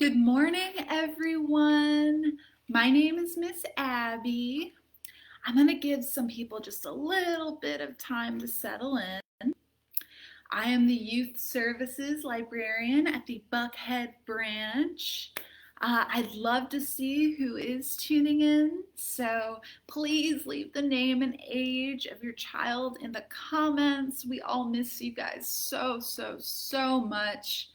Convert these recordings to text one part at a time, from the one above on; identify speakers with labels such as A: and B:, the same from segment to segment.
A: Good morning, everyone. My name is Miss Abby. I'm going to give some people just a little bit of time to settle in. I am the Youth Services Librarian at the Buckhead branch. I'd love to see who is tuning in, so please leave the name and age of your child in the comments. We all miss you guys so much.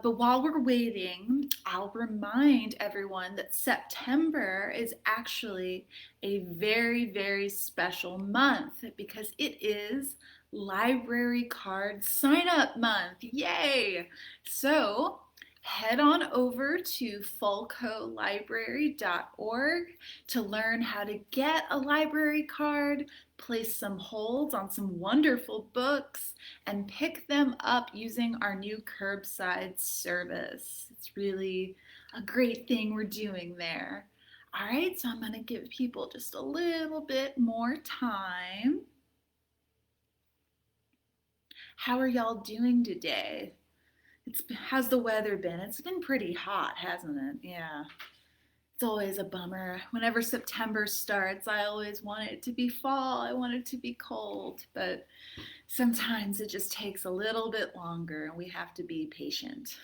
A: But while we're waiting, I'll remind everyone that September is actually a very special month because it is Library Card Sign Up Month. Yay! So head on over to fulcolibrary.org to learn how to get a library card, place some holds on some wonderful books, and pick them up using our new curbside service. It's really a great thing we're doing there. All right, so I'm going to give people just a little bit more time. How are y'all doing today? How's the weather been? It's been pretty hot, hasn't it? Yeah. It's always a bummer. Whenever September starts, I always want it to be fall. I want it to be cold, but sometimes it just takes a little bit longer and we have to be patient.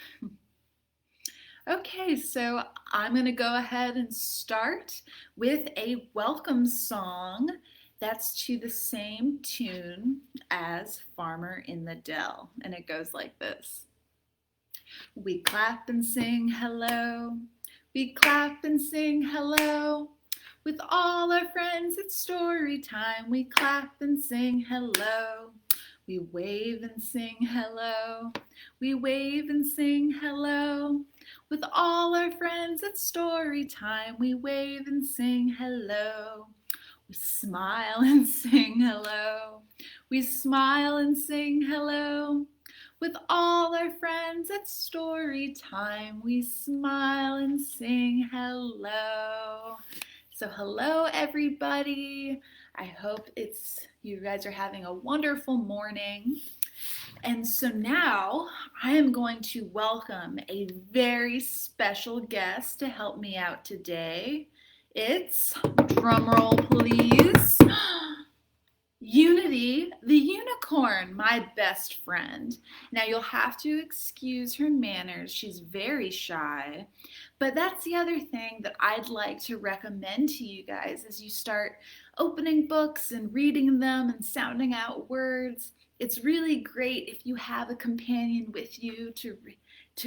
A: Okay, so I'm going to go ahead and start with a welcome song that's to the same tune as Farmer in the Dell, and it goes like this. We clap and sing hello, we clap and sing hello. With all our friends, it's story time. We clap and sing hello. We wave and sing hello. We wave and sing hello. With all our friends, it's story time. We wave and sing hello. We smile and sing hello. We smile and sing hello. With all our friends, it's story time. We smile and sing hello. So hello, everybody. I hope you guys are having a wonderful morning. And so now I am going to welcome a very special guest to help me out today. It's, drumroll please, Unity the unicorn, my best friend. Now you'll have to excuse her manners. She's very shy, but that's the other thing that I'd like to recommend to you guys as you start opening books and reading them and sounding out words. It's really great if you have a companion with you to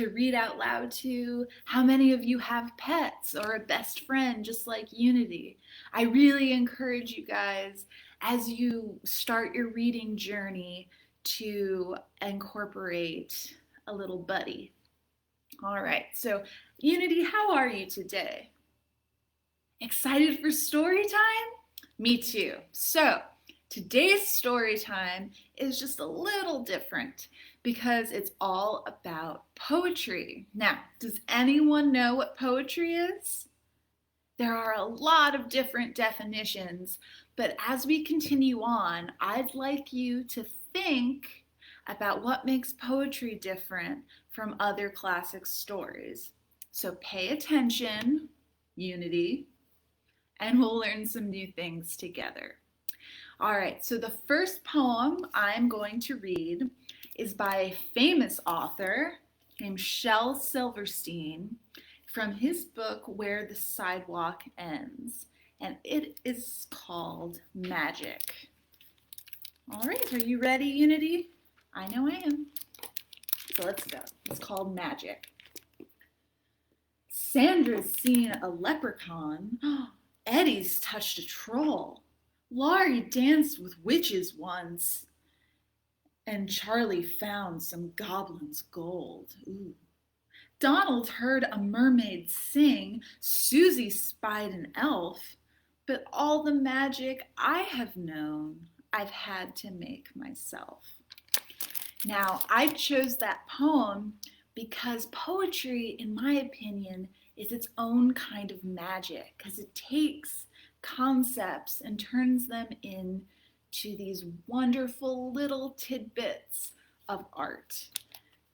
A: read out loud to. How many of you have pets or a best friend just like Unity? I really encourage you guys as you start your reading journey to incorporate a little buddy. All right, so Unity, how are you today? Excited for story time? Me too. So today's story time is just a little different because it's all about poetry. Now, does anyone know what poetry is? There are a lot of different definitions, but as we continue on, I'd like you to think about what makes poetry different from other classic stories. So pay attention, Unity, and we'll learn some new things together. All right, so the first poem I'm going to read is by a famous author named Shel Silverstein from his book Where the Sidewalk Ends, and it is called Magic. All right, are you ready, Unity? I know I am. So let's go. It's called Magic. Sandra's seen a leprechaun. Eddie's touched a troll. Laurie danced with witches once. And Charlie found some goblin's gold. Ooh. Donald heard a mermaid sing. Susie spied an elf. But all the magic I have known, I've had to make myself. Now, I chose that poem because poetry, in my opinion, is its own kind of magic because it takes concepts and turns them into these wonderful little tidbits of art.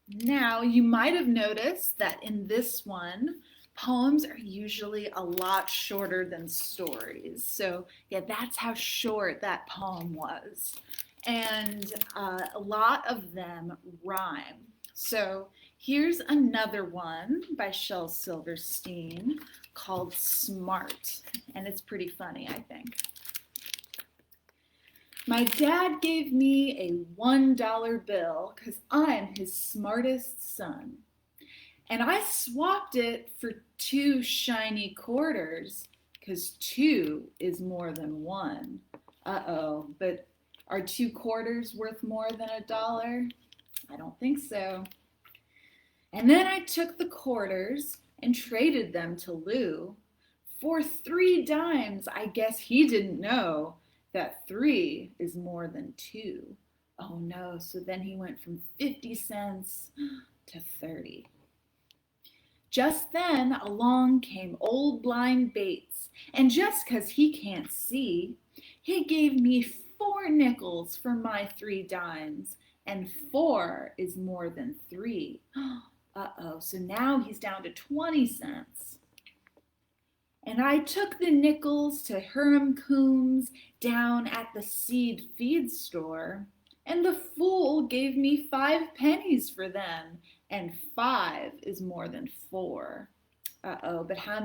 A: Now, you might have noticed that in this one, poems are usually a lot shorter than stories. So, yeah, that's how short that poem was. And a lot of them rhyme. So, here's another one by Shel Silverstein called Smart. And it's pretty funny, I think. My dad gave me a $1 bill because I'm his smartest son. And I swapped it for 2 shiny quarters because 2 is more than 1. Uh-oh, but are 2 quarters worth more than $1? I don't think so. And then I took the quarters and traded them to Lou for 3 dimes. I guess he didn't know that 3 is more than 2. Oh no, so then he went from 50 cents to 30. Just then along came old blind Bates, and just 'cause he can't see, he gave me 4 nickels for my 3 dimes, and 4 is more than 3. Uh-oh, so now he's down to 20 cents. And I took the nickels to Hiram Coombs down at the seed feed store, and the fool gave me 5 pennies for them, and 5 is more than 4. Uh-oh, but how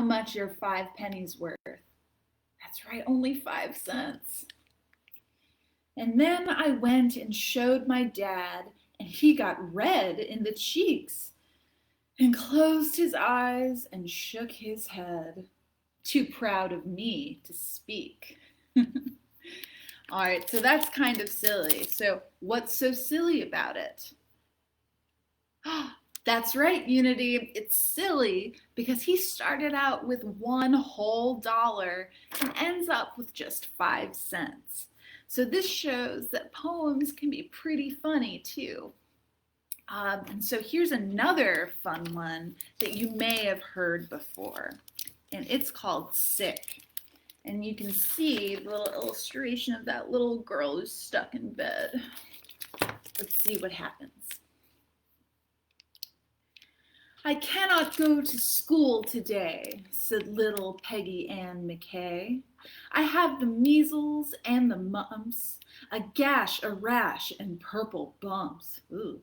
A: much are 5 pennies worth? That's right, only 5 cents. And then I went and showed my dad, and he got red in the cheeks and closed his eyes and shook his head, too proud of me to speak. All right, so that's kind of silly. So what's so silly about it? That's right, Unity. It's silly because he started out with $1 and ends up with just 5 cents. So this shows that poems can be pretty funny too. And so here's another fun one that you may have heard before, and it's called Sick. And you can see the little illustration of that little girl who's stuck in bed. Let's see what happens. I cannot go to school today, said little Peggy Ann McKay. I have the measles and the mumps, a gash, a rash, and purple bumps. Ooh.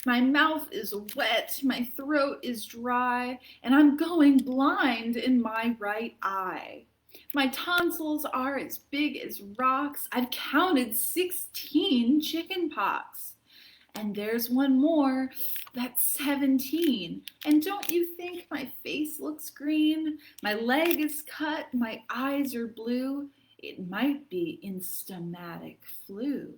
A: My mouth is wet, my throat is dry, and I'm going blind in my right eye. My tonsils are as big as rocks. I've counted 16 chicken pox. And there's one more, that's 17. And don't you think my face looks green? My leg is cut, my eyes are blue. It might be instamatic flu.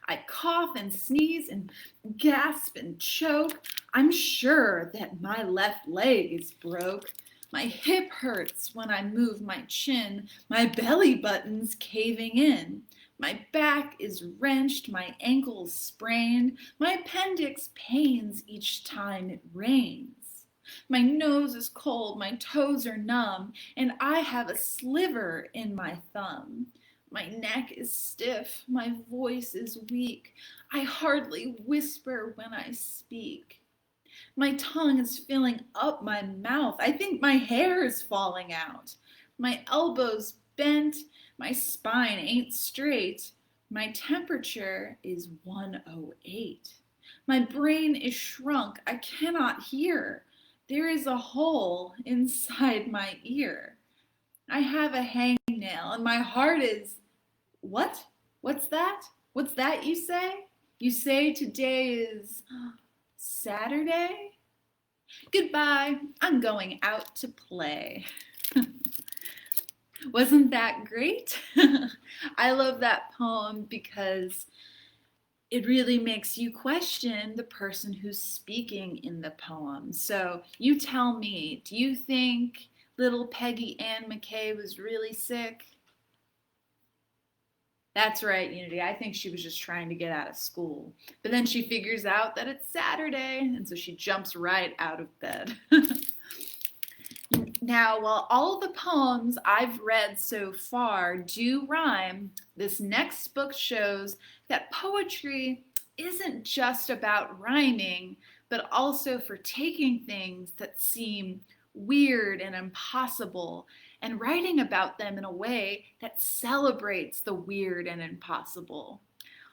A: I cough and sneeze and gasp and choke. I'm sure that my left leg is broke. My hip hurts when I move my chin. My belly button's caving in. My back is wrenched, my ankle's sprained. My appendix pains each time it rains. My nose is cold, my toes are numb, and I have a sliver in my thumb. My neck is stiff, my voice is weak. I hardly whisper when I speak. My tongue is filling up my mouth. I think my hair is falling out. My elbow's bent, my spine ain't straight. My temperature is 108. My brain is shrunk, I cannot hear. There is a hole inside my ear. I have a hangnail and my heart is... What? What's that? What's that you say? You say today is Saturday? Goodbye, I'm going out to play. Wasn't that great? I love that poem because it really makes you question the person who's speaking in the poem. So you tell me, do you think little Peggy Ann McKay was really sick? That's right, Unity. I think she was just trying to get out of school. But then she figures out that it's Saturday, and so she jumps right out of bed. Now, while all the poems I've read so far do rhyme, this next book shows that poetry isn't just about rhyming, but also for taking things that seem weird and impossible and writing about them in a way that celebrates the weird and impossible.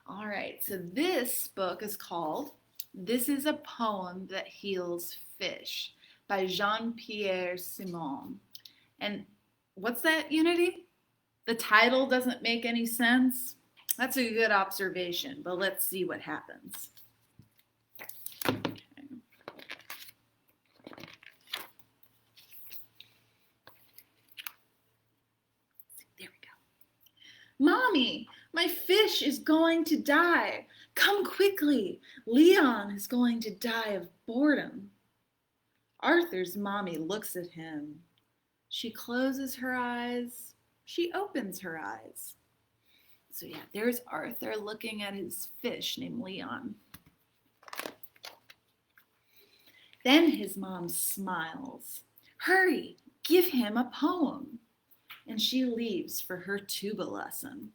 A: All right, so this book is called This is a Poem That Heals Fish by Jean-Pierre Simon. And what's that, Unity? The title doesn't make any sense? That's a good observation, but let's see what happens. Okay. There we go. Mommy, my fish is going to die. Come quickly. Leon is going to die of boredom. Arthur's mommy looks at him. She closes her eyes. She opens her eyes. So yeah, there's Arthur looking at his fish named Leon. Then his mom smiles. Hurry, give him a poem. And she leaves for her tuba lesson.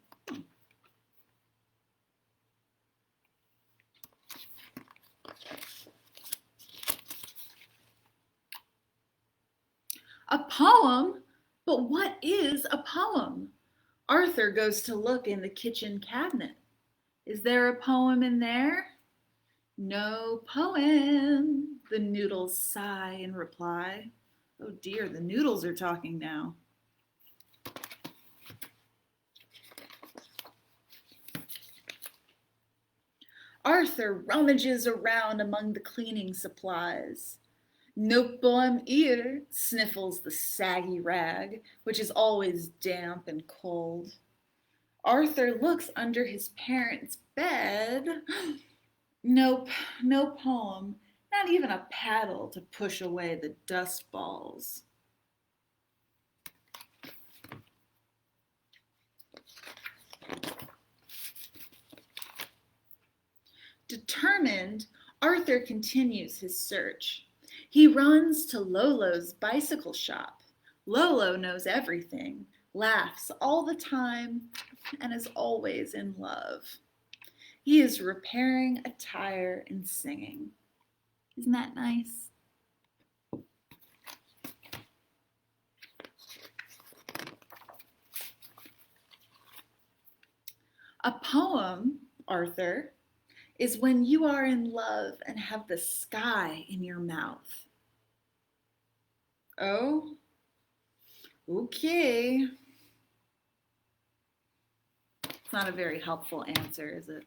A: A poem? But what is a poem? Arthur goes to look in the kitchen cabinet. Is there a poem in there? No poem, the noodles sigh in reply. Oh dear, the noodles are talking now. Arthur rummages around among the cleaning supplies. No poem either, sniffles the saggy rag, which is always damp and cold. Arthur looks under his parents' bed. Nope, no poem, not even a paddle to push away the dust balls. Determined, Arthur continues his search. He runs to Lolo's bicycle shop. Lolo knows everything, laughs all the time, and is always in love. He is repairing a tire and singing. Isn't that nice? A poem, Arthur, is when you are in love and have the sky in your mouth. Oh, okay. It's not a very helpful answer, is it?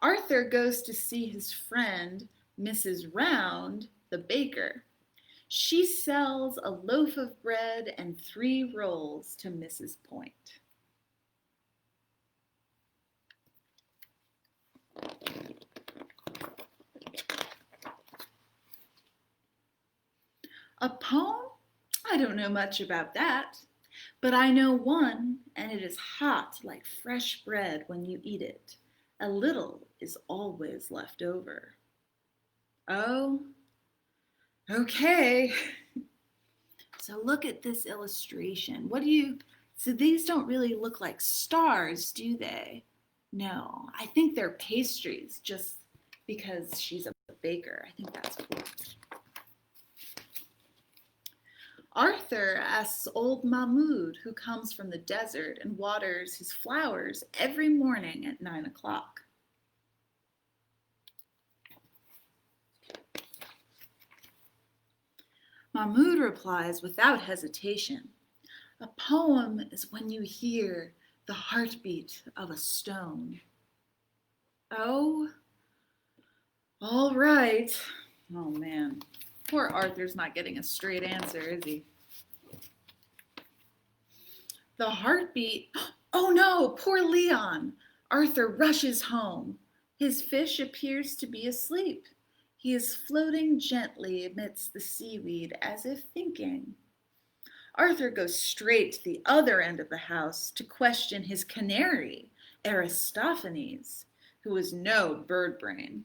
A: Arthur goes to see his friend, Mrs. Round, the baker. She sells a loaf of bread and 3 rolls to Mrs. Point. A poem? I don't know much about that, but I know one, and it is hot like fresh bread when you eat it. A little is always left over. Oh, okay. So look at this illustration. So these don't really look like stars, do they? No, I think they're pastries just because she's a baker. I think that's cool. Arthur asks old Mahmoud, who comes from the desert and waters his flowers every morning at 9 o'clock. Mahmoud replies without hesitation, a poem is when you hear the heartbeat of a stone. Oh, all right. Oh man, poor Arthur's not getting a straight answer, is he? The heartbeat, oh no, poor Leon. Arthur rushes home. His fish appears to be asleep. He is floating gently amidst the seaweed as if thinking. Arthur goes straight to the other end of the house to question his canary, Aristophanes, who is no bird brain.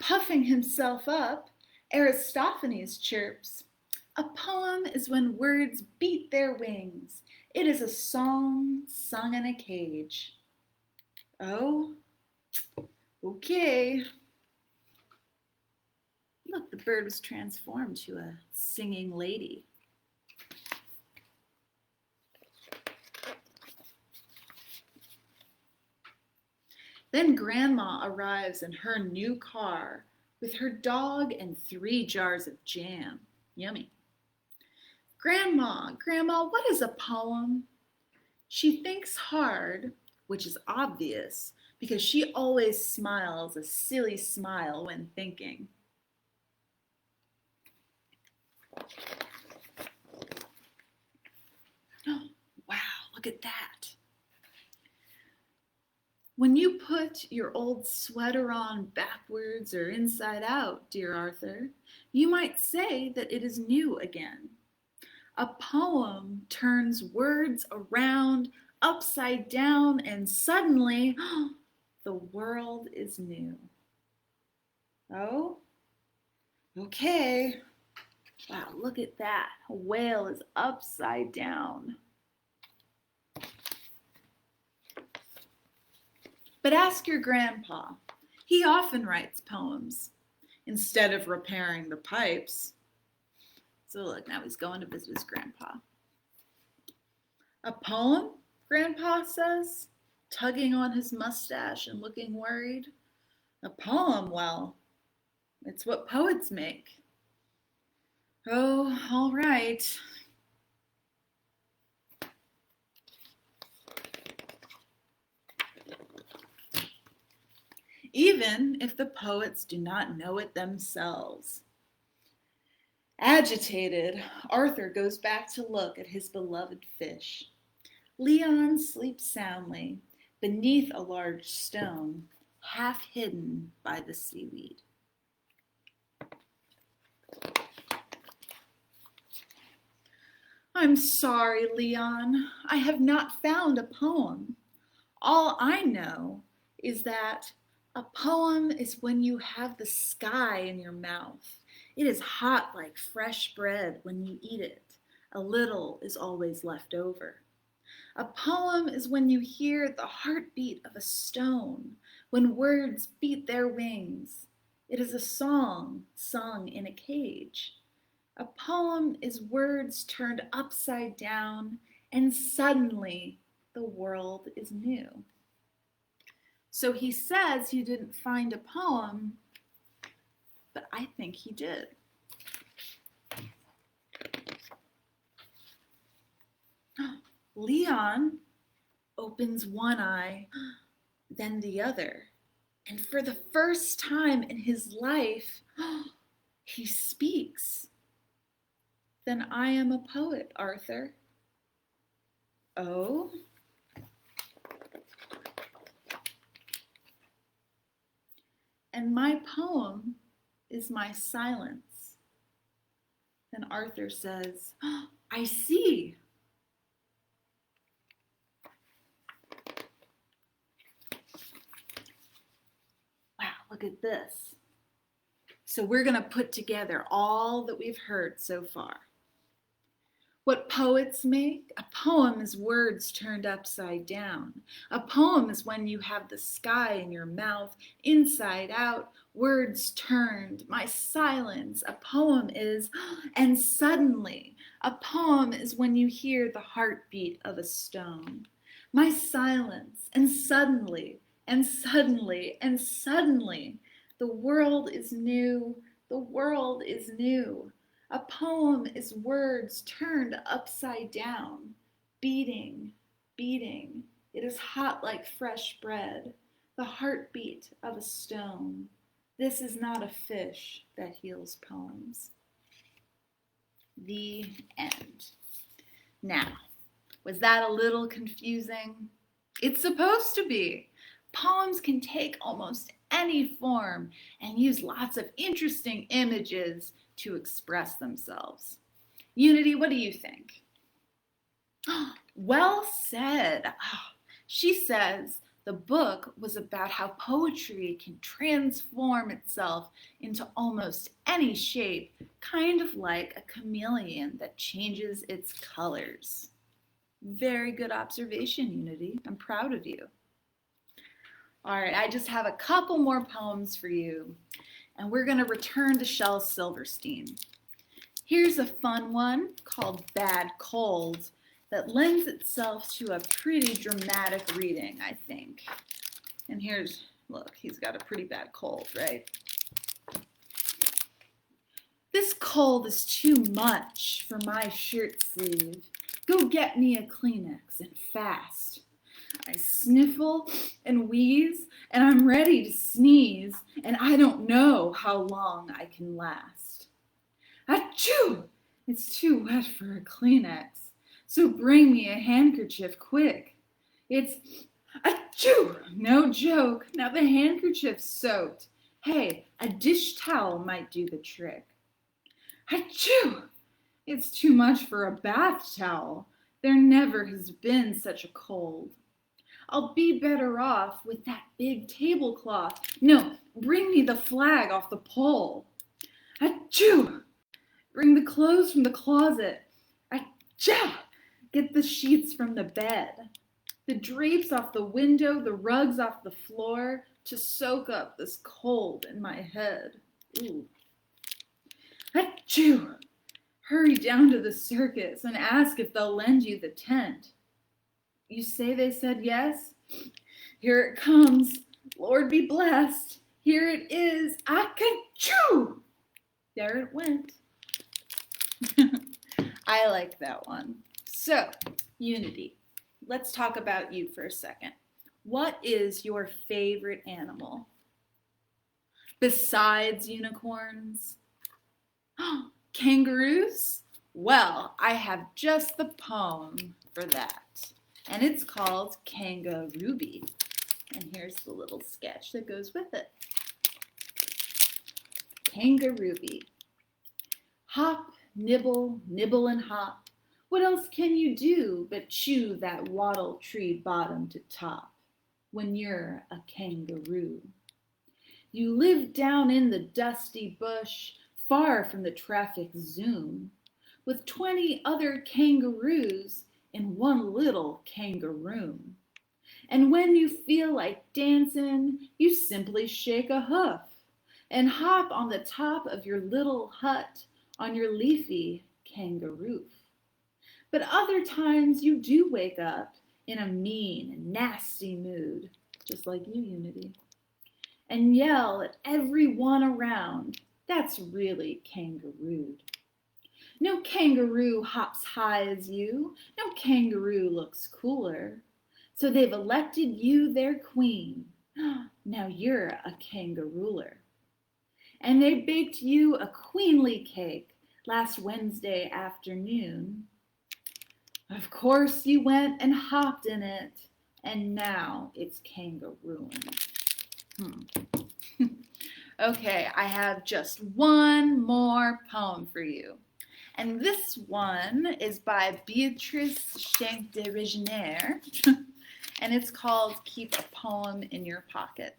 A: Puffing himself up, Aristophanes chirps, "A poem is when words beat their wings. It is a song sung in a cage." Oh, okay. Look, the bird was transformed to a singing lady. Then Grandma arrives in her new car with her dog and 3 jars of jam. Yummy. "Grandma, Grandma, what is a poem?" She thinks hard, which is obvious because she always smiles a silly smile when thinking. Oh, wow, look at that. When you put your old sweater on backwards or inside out, dear Arthur, you might say that it is new again. A poem turns words around, upside down, and suddenly, the world is new. Oh, okay. Wow, look at that. A whale is upside down. But ask your grandpa. He often writes poems instead of repairing the pipes. So look, now he's going to visit his grandpa. "A poem?" Grandpa says, tugging on his mustache and looking worried. "A poem? Well, it's what poets make." "Oh, all right." Even if the poets do not know it themselves. Agitated, Arthur goes back to look at his beloved fish. Leon sleeps soundly beneath a large stone, half hidden by the seaweed. "I'm sorry, Leon. I have not found a poem. All I know is that a poem is when you have the sky in your mouth. It is hot like fresh bread when you eat it. A little is always left over. A poem is when you hear the heartbeat of a stone, when words beat their wings. It is a song sung in a cage. A poem is words turned upside down, and suddenly the world is new." So he says he didn't find a poem, but I think he did. Leon opens one eye, then the other, and for the first time in his life, he speaks. "Then I am a poet, Arthur." "Oh?" "And my poem is my silence." Then Arthur says, "I see." Wow, look at this. So we're going to put together all that we've heard so far. What poets make? A poem is words turned upside down. A poem is when you have the sky in your mouth, inside out, words turned. My silence. A poem is, and suddenly. A poem is when you hear the heartbeat of a stone. My silence, and suddenly, and suddenly, and suddenly. The world is new. The world is new. A poem is words turned upside down, beating, beating. It is hot like fresh bread, the heartbeat of a stone. This is not a fish that heals poems. The end. Now, was that a little confusing? It's supposed to be. Poems can take almost any form and use lots of interesting images to express themselves. Unity, what do you think? Well said. She says The book was about how poetry can transform itself into almost any shape, kind of like a chameleon that changes its colors. Very good observation, Unity. I'm proud of you. All right, I just have a couple more poems for you, and we're going to return to Shel Silverstein. Here's a fun one called Bad Cold that lends itself to a pretty dramatic reading, I think. And here's, look, he's got a pretty bad cold, right? This cold is too much for my shirt sleeve. Go get me a Kleenex and fast. I sniffle and wheeze and I'm ready to sneeze and I don't know how long I can last. Achoo! It's too wet for a Kleenex, so bring me a handkerchief quick. It's achoo! No joke, now the handkerchief's soaked. Hey, a dish towel might do the trick. Achoo! It's too much for a bath towel. There never has been such a cold. I'll be better off with that big tablecloth. No, bring me the flag off the pole. Achoo! Bring the clothes from the closet. Achoo! Get the sheets from the bed. The drapes off the window, the rugs off the floor to soak up this cold in my head. Ooh. Achoo! Hurry down to the circus and ask if they'll lend you the tent. You say they said yes? Here it comes. Lord be blessed. Here it is. Achoo! There it went. I like that one. So, Unity, let's talk about you for a second. What is your favorite animal? Besides unicorns? Kangaroos? Well, I have just the poem for that. And it's called Kangarooby. And here's the little sketch that goes with it. Kangarooby. Hop, nibble, nibble and hop. What else can you do but chew that wattle tree bottom to top when you're a kangaroo? You live down in the dusty bush, far from the traffic zoom, with 20 other kangaroos in one little kangaroo. And when you feel like dancing, you simply shake a hoof and hop on the top of your little hut on your leafy kangaroo. But other times you do wake up in a mean and nasty mood, just like you, Unity, and yell at everyone around. That's really kangarooed. No kangaroo hops high as you. No kangaroo looks cooler. So they've elected you their queen. Now you're a kangarooler. And they baked you a queenly cake last Wednesday afternoon. Of course you went and hopped in it, and now it's kangarooing. Okay, I have just one more poem for you. And this one is by Beatrice Schenck de Reginier, and it's called Keep a Poem in Your Pocket.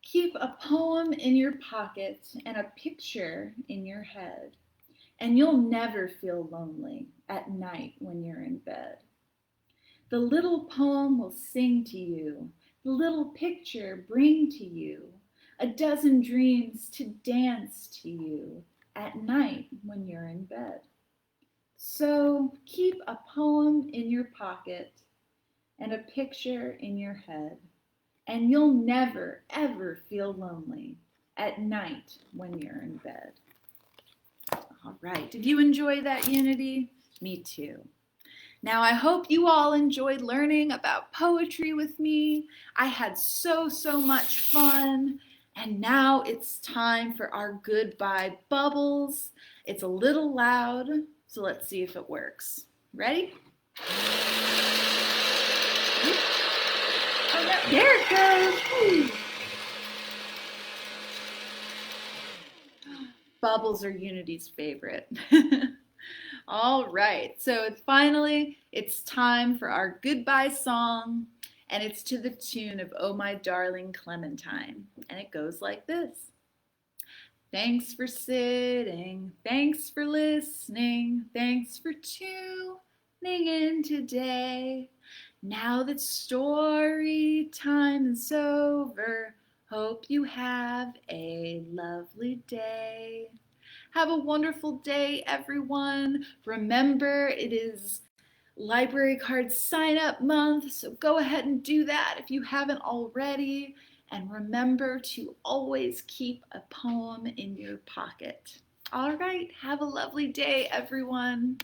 A: Keep a poem in your pocket and a picture in your head, and you'll never feel lonely at night when you're in bed. The little poem will sing to you, the little picture bring to you, a dozen dreams to dance to you at night when you're in bed. So keep a poem in your pocket and a picture in your head, and you'll never, ever feel lonely at night when you're in bed. All right, did you enjoy that, Unity? Me too. Now, I hope you all enjoyed learning about poetry with me. I had so much fun. And now it's time for our goodbye bubbles. It's a little loud, so let's see if it works. Ready? Oh, no, there it goes. Bubbles are Unity's favorite. All right, so finally, it's time for our goodbye song, and it's to the tune of Oh My Darling Clementine, and it goes like this. Thanks for sitting, thanks for listening, thanks for tuning in today. Now that story time is over, hope you have a lovely day. Have a wonderful day, everyone. Remember, it is library card sign up month, so go ahead and do that if you haven't already. And remember to always keep a poem in your pocket. All right, have a lovely day, everyone.